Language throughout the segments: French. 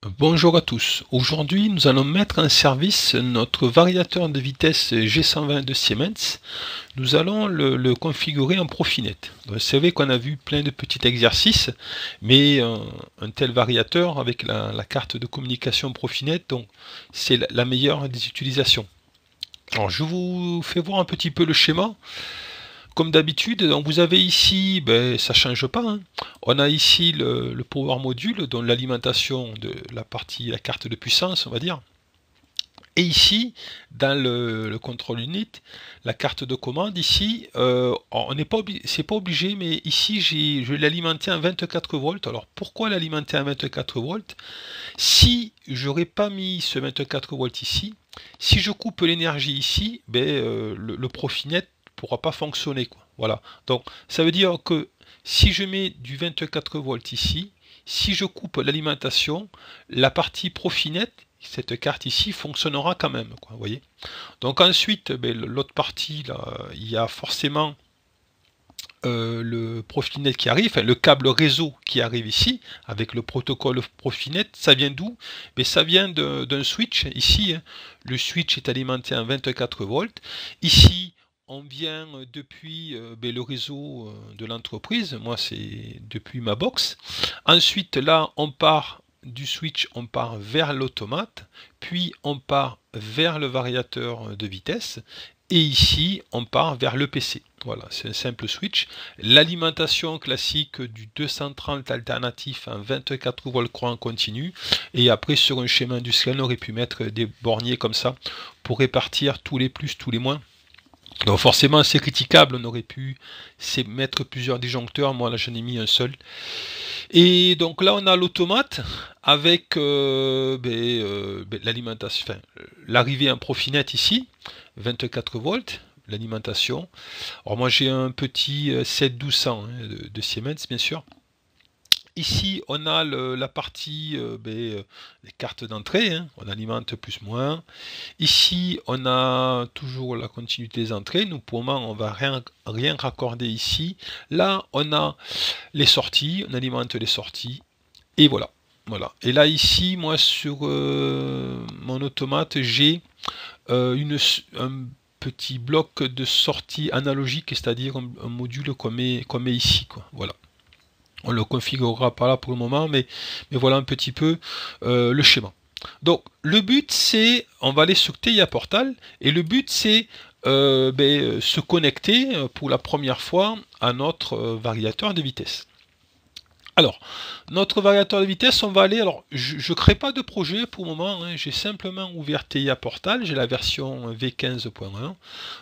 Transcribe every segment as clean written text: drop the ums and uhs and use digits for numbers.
Bonjour à tous. Aujourd'hui, nous allons mettre en service notre variateur de vitesse G120 de Siemens. Nous allons le configurer en Profinet. Vous savez qu'on a vu plein de petits exercices, mais un tel variateur avec la carte de communication Profinet, donc c'est la meilleure des utilisations. Alors, je vous fais voir un petit peu le schéma. Comme d'habitude, donc vous avez ici, ça change pas, hein. On a ici le power module, dont l'alimentation de la carte de puissance, on va dire. Et ici, dans le control unit, la carte de commande, ici, on n'est pas c'est pas obligé, mais ici, je vais l'alimenter en 24 volts. Alors, pourquoi l'alimenter en 24 volts? Si j'aurais pas mis ce 24 volts ici, si je coupe l'énergie ici, le Profinet pourra pas fonctionner, quoi. Voilà. Donc, ça veut dire que si je mets du 24 volts ici, si je coupe l'alimentation, la partie Profinet, cette carte ici, fonctionnera quand même, quoi, vous voyez. Donc ensuite, l'autre partie, là, il y a forcément le Profinet qui arrive, enfin, le câble réseau qui arrive ici, avec le protocole Profinet. Ça vient d'où? Ça vient d'un switch, ici, hein. Le switch est alimenté en 24 volts. Ici, on vient depuis le réseau de l'entreprise. Moi, c'est depuis ma box. Ensuite, là, on part du switch, on part vers l'automate, puis on part vers le variateur de vitesse, et ici, on part vers le PC. Voilà, c'est un simple switch. L'alimentation classique du 230 alternatif en 24 volts courant continu. Et après, sur un schéma industriel, on aurait pu mettre des borniers comme ça pour répartir tous les plus, tous les moins. Donc forcément, c'est critiquable. On aurait pu mettre plusieurs disjoncteurs. Moi, là, j'en ai mis un seul. Et donc là, on a l'automate avec l'alimentation, enfin, l'arrivée en Profinet ici, 24 volts, l'alimentation. Alors moi, j'ai un petit 71200 hein, de Siemens, bien sûr. Ici, on a la partie les cartes d'entrée, hein, on alimente plus moins. Ici, on a toujours la continuité des entrées. Nous, pour le moment, on va rien raccorder ici. Là, on a les sorties, on alimente les sorties. Et voilà. Voilà. Et là, ici, moi, sur mon automate, j'ai un petit bloc de sortie analogique, c'est-à-dire un module qu'on met ici, quoi. Voilà. On le configurera pas là pour le moment, mais voilà un petit peu le schéma. Donc le but c'est, on va aller sur TIA Portal, et le but c'est se connecter pour la première fois à notre variateur de vitesse. Alors, notre variateur de vitesse, on va aller, alors je ne crée pas de projet pour le moment, hein, j'ai simplement ouvert TIA Portal, j'ai la version V15.1,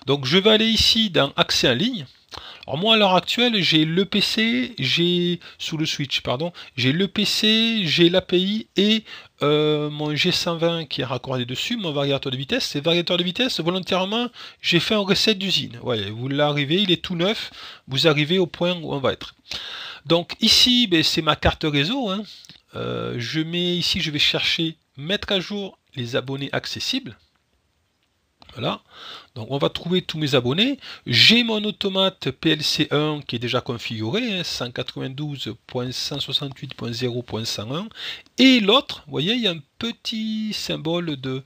donc je vais aller ici dans Accès en ligne. Alors moi à l'heure actuelle j'ai le PC, j'ai sous le switch pardon, j'ai le PC, j'ai l'API et mon G120 qui est raccordé dessus, mon variateur de vitesse. Ces variateurs de vitesse, volontairement, j'ai fait un reset d'usine. Voyez, vous l'arrivez, il est tout neuf, vous arrivez au point où on va être. Donc ici, c'est ma carte réseau, hein. Je mets ici, je vais chercher mettre à jour les abonnés accessibles. Voilà, donc on va trouver tous mes abonnés. J'ai mon automate PLC1 qui est déjà configuré, hein, 192.168.0.101. Et l'autre, vous voyez, il y a un petit symbole de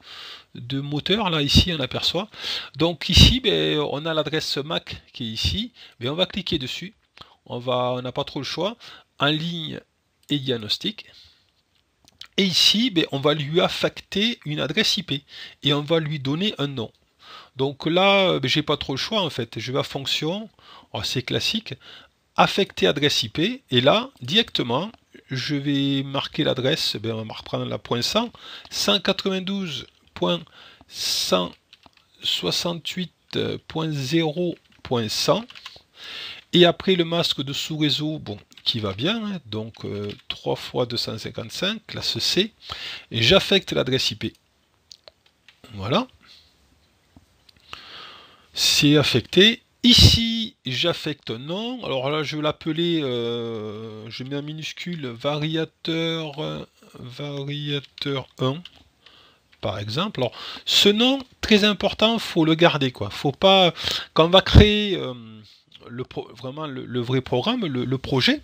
moteur, là, ici, on aperçoit. Donc ici, on a l'adresse MAC qui est ici. On va cliquer dessus. On n'a pas trop le choix. En ligne et diagnostic. Et ici, on va lui affecter une adresse IP et on va lui donner un nom. Donc là, j'ai pas trop le choix en fait. Je vais à fonction, c'est classique, affecter adresse IP, et là, directement, je vais marquer l'adresse, on va reprendre la .100, 192.168.0.100, et après le masque de sous-réseau, bon, qui va bien, hein, donc 3 x 255, classe C, et j'affecte l'adresse IP. Voilà. C'est affecté. Ici, j'affecte un nom. Alors là, je vais l'appeler, je mets en minuscule variateur 1, par exemple. Alors, ce nom, très important, faut le garder, quoi. Faut pas, quand on va créer vraiment le vrai programme, le projet,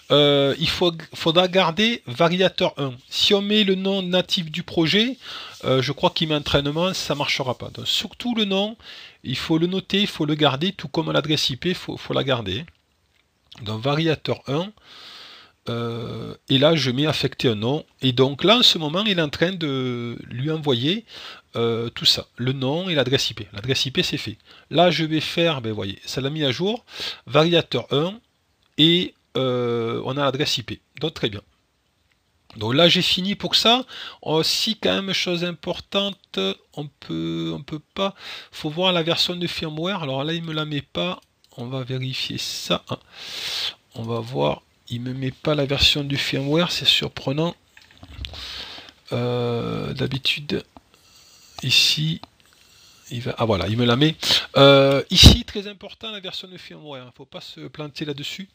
faudra garder variateur 1. Si on met le nom natif du projet, je crois qu'il met entraînement, ça ne marchera pas. Donc surtout le nom, il faut le noter, il faut le garder, tout comme l'adresse IP, il faut la garder. Donc variateur 1. Et là je mets affecter un nom, et donc là en ce moment il est en train de lui envoyer tout ça, le nom et l'adresse IP. L'adresse IP c'est fait. Là je vais faire, ben voyez, ça l'a mis à jour, variateur 1, et on a l'adresse IP, donc très bien. Donc là j'ai fini pour ça. Aussi quand même chose importante, on peut pas, faut voir la version de firmware. Alors là il me la met pas, on va vérifier ça, on va voir. Il me met pas la version du firmware, c'est surprenant. D'habitude, ici, voilà, il me la met. Ici, très important, la version de firmware. Il ne faut pas se planter là-dessus.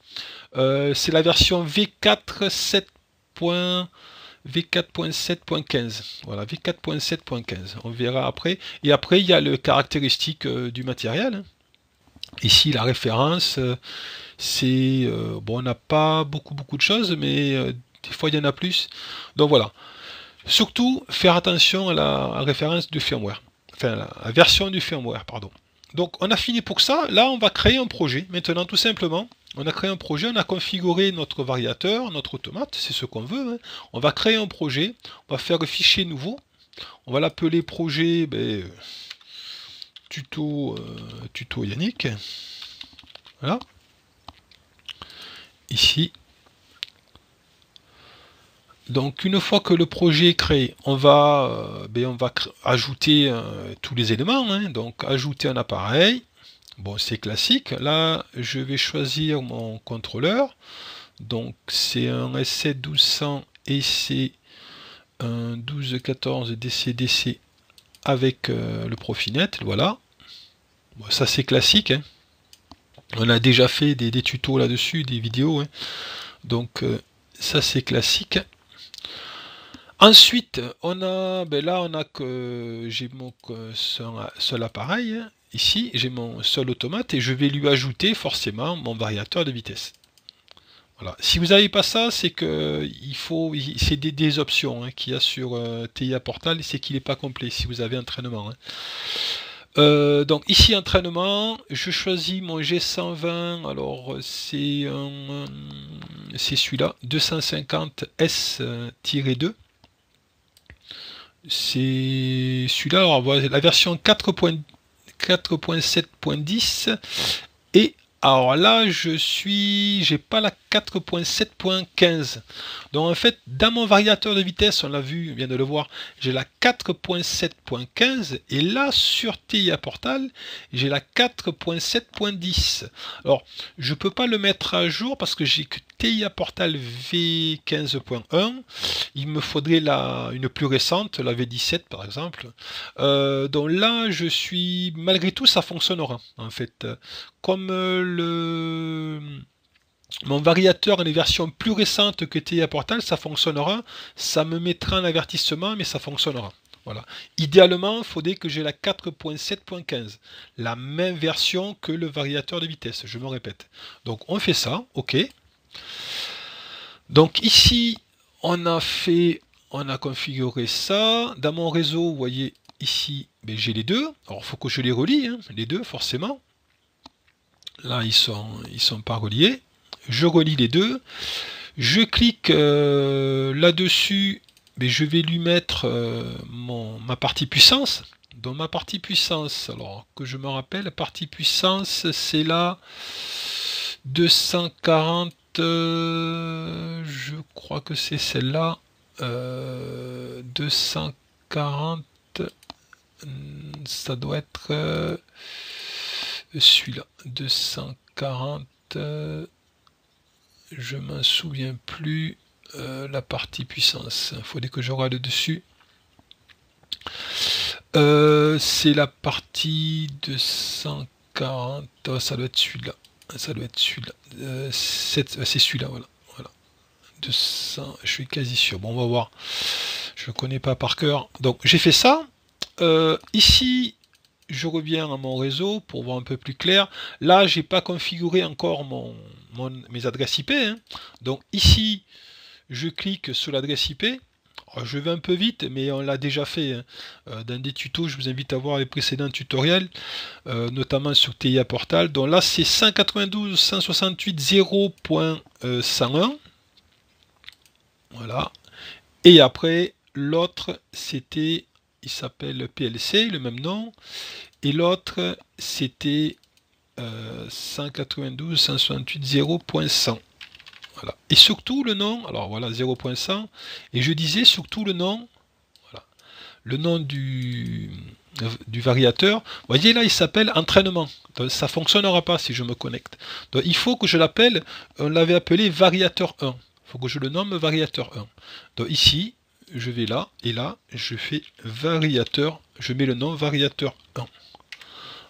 C'est la version V4.7.15. Voilà, V4.7.15. On verra après. Et après, il y a le caractéristique du matériel. Ici, la référence, c'est bon, on n'a pas beaucoup de choses, mais des fois il y en a plus. Donc voilà. Surtout faire attention à la référence du firmware, enfin la version du firmware, pardon. Donc on a fini pour ça. Là, on va créer un projet. Maintenant, tout simplement, on a créé un projet, on a configuré notre variateur, notre automate, c'est ce qu'on veut. Hein. On va créer un projet, on va faire un fichier nouveau. On va l'appeler projet tuto Yannick. Voilà. Ici. Donc une fois que le projet est créé, on va ajouter tous les éléments. Hein. Donc ajouter un appareil. Bon, c'est classique. Là, je vais choisir mon contrôleur. Donc c'est un S7-1200 et c'est un 1214 DC-DC avec le Profinet. Voilà. Bon, ça c'est classique. Hein. On a déjà fait des tutos là-dessus, des vidéos. Hein. Donc ça c'est classique. Ensuite, on a, là on a que j'ai mon seul appareil. Hein. Ici, j'ai mon seul automate et je vais lui ajouter forcément mon variateur de vitesse. Voilà. Si vous n'avez pas ça, c'est que c'est des options hein, qu'il y a sur TIA Portal, c'est qu'il n'est pas complet si vous avez entraînement. Hein. Donc ici entraînement, je choisis mon G120, alors c'est celui-là, 250S-2. C'est celui-là, alors voilà, la version 4.7.10 et alors là j'ai pas la 4.7.15. Donc en fait, dans mon variateur de vitesse, on l'a vu, on vient de le voir, j'ai la 4.7.15 et là sur TIA Portal, j'ai la 4.7.10. Alors, je peux pas le mettre à jour parce que j'ai que TIA Portal V15.1. Il me faudrait une plus récente, la V17 par exemple. Donc là, malgré tout, ça fonctionnera en fait. Comme mon variateur a une version plus récente que TIA Portal, ça fonctionnera. Ça me mettra un avertissement, mais ça fonctionnera. Voilà. Idéalement, il faudrait que j'ai la 4.7.15, la même version que le variateur de vitesse, je me répète. Donc on fait ça, ok. Donc ici, on a configuré ça. Dans mon réseau, vous voyez ici, j'ai les deux. Alors il faut que je les relie, hein, les deux forcément. Là, ils sont pas reliés. Je relie les deux. Je clique là-dessus. Mais je vais lui mettre ma partie puissance. Donc ma partie puissance, alors que je me rappelle, la partie puissance, c'est là 240. Je crois que c'est celle-là. 240. Ça doit être celui-là. 240. Je m'en souviens plus. La partie puissance. Il faudrait que je regarde dessus. C'est la partie 240. Oh, ça doit être celui-là. Ça doit être celui-là. C'est celui-là, voilà. 200. Je suis quasi sûr. Bon, on va voir. Je ne connais pas par cœur. Donc, j'ai fait ça. Ici, je reviens à mon réseau pour voir un peu plus clair. Là, j'ai pas configuré encore mes adresses IP, hein. Donc ici, je clique sur l'adresse IP. Alors, je vais un peu vite, mais on l'a déjà fait, hein. Dans des tutos. Je vous invite à voir les précédents tutoriels, notamment sur TIA Portal. Donc là, c'est 192.168.0.101. Voilà. Et après, l'autre, c'était, il s'appelle PLC, le même nom. Et l'autre, c'était 192.168.0.100. Voilà. Et surtout le nom, alors voilà 0.100, et je disais surtout le nom, voilà, le nom du variateur. Vous voyez là, il s'appelle entraînement. Donc, ça ne fonctionnera pas si je me connecte. Donc il faut que je l'appelle, on l'avait appelé variateur 1. Il faut que je le nomme variateur 1. Donc ici, je vais là, et là, je fais variateur, je mets le nom variateur 1.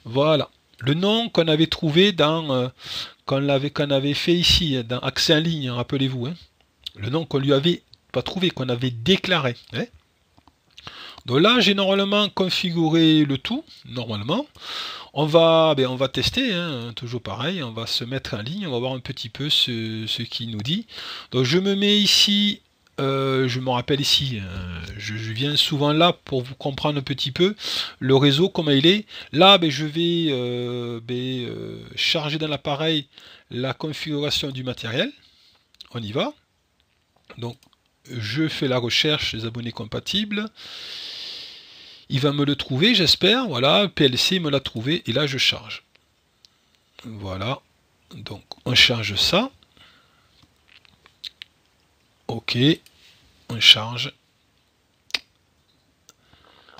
Voilà. Le nom qu'on avait trouvé dans qu'on avait fait ici, dans accès en ligne, rappelez-vous, hein. Le nom qu'on lui avait pas trouvé, qu'on avait déclaré, hein. Donc là, j'ai normalement configuré le tout, normalement. On va tester, hein, toujours pareil, on va se mettre en ligne, on va voir un petit peu ce qu'il nous dit. Donc je me mets ici, je me rappelle ici, je viens souvent là pour vous comprendre un petit peu le réseau, comment il est. Là, je vais charger dans l'appareil la configuration du matériel. On y va. Donc je fais la recherche des abonnés compatibles. Il va me le trouver, j'espère. Voilà, PLC me l'a trouvé et là je charge. Voilà. Donc on charge ça. Ok. On charge.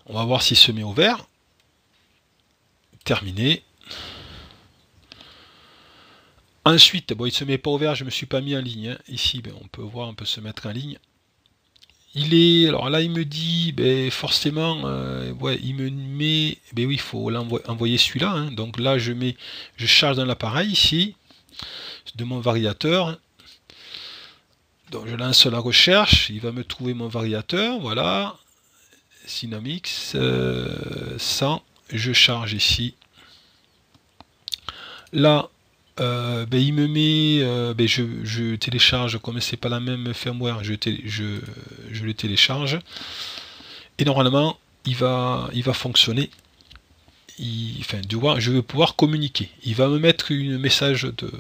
On va voir s'il se met au vert. Terminé. Ensuite, bon, il ne se met pas au vert, je ne me suis pas mis en ligne, hein. Ici, on peut voir, on peut se mettre en ligne. Alors là, il me dit, forcément, ouais, il me met, oui, il faut envoyer celui-là, hein. Donc là, je charge dans l'appareil ici, de mon variateur. Donc je lance la recherche, il va me trouver mon variateur, voilà, Synamix 100, je charge ici. Là, il me met, je télécharge, comme c'est pas la même firmware, je le télécharge. Et normalement, il va fonctionner. Je vais pouvoir communiquer. Il va me mettre un message de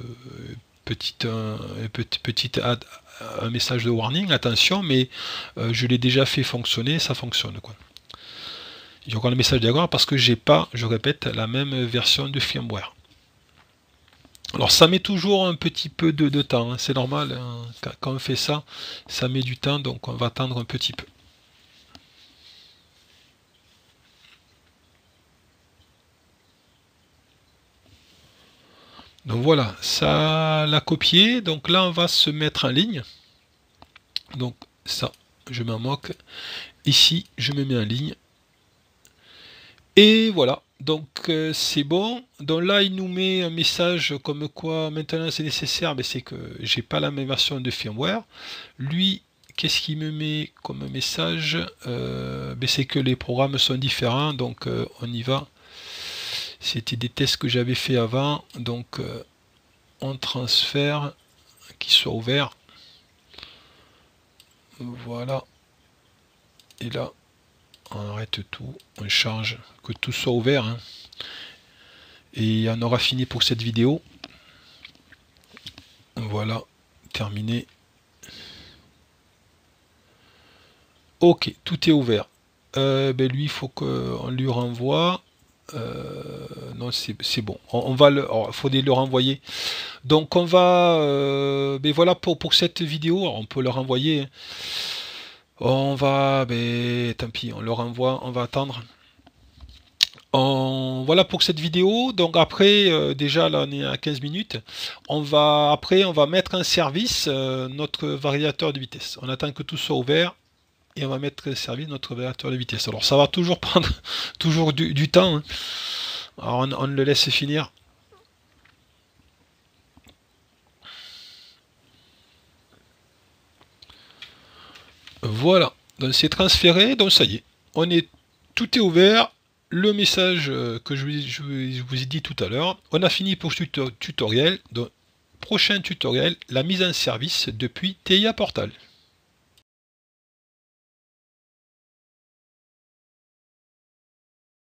un message de warning, attention, mais je l'ai déjà fait fonctionner, ça fonctionne, quoi. Il y a encore le message d'erreur parce que j'ai pas, je répète, la même version de firmware. Alors ça met toujours un petit peu de temps, hein, c'est normal, hein, quand on fait ça, ça met du temps, donc on va attendre un petit peu. Donc voilà, ça l'a copié, donc là on va se mettre en ligne. Donc ça, je m'en moque. Ici, je me mets en ligne. Et voilà, donc c'est bon. Donc là, il nous met un message comme quoi maintenant c'est nécessaire, mais c'est que j'ai pas la même version de firmware. Lui, qu'est-ce qu'il me met comme message? C'est que les programmes sont différents, donc on y va. C'était des tests que j'avais fait avant, donc on transfère, qui soit ouvert. Voilà. Et là, on arrête tout, on charge, que tout soit ouvert, hein. Et on aura fini pour cette vidéo. Voilà, terminé. Ok, tout est ouvert. Lui, il faut qu'on lui renvoie. Non, c'est bon. On va le. Il faut le renvoyer. Donc on va. Voilà pour cette vidéo. Alors, on peut le renvoyer, hein. On va. Tant pis, on le renvoie. On va attendre. Voilà pour cette vidéo. Donc après, déjà là on est à 15 minutes. On va mettre en service notre variateur de vitesse. On attend que tout soit ouvert et on va mettre en service notre variateur de vitesse. Alors ça va toujours prendre toujours du temps, hein. Alors on le laisse finir. Voilà. Donc c'est transféré. Donc ça y est. Tout est ouvert. le message que je vous ai dit tout à l'heure. On a fini pour ce tutoriel. Donc, prochain tutoriel, la mise en service depuis TIA Portal.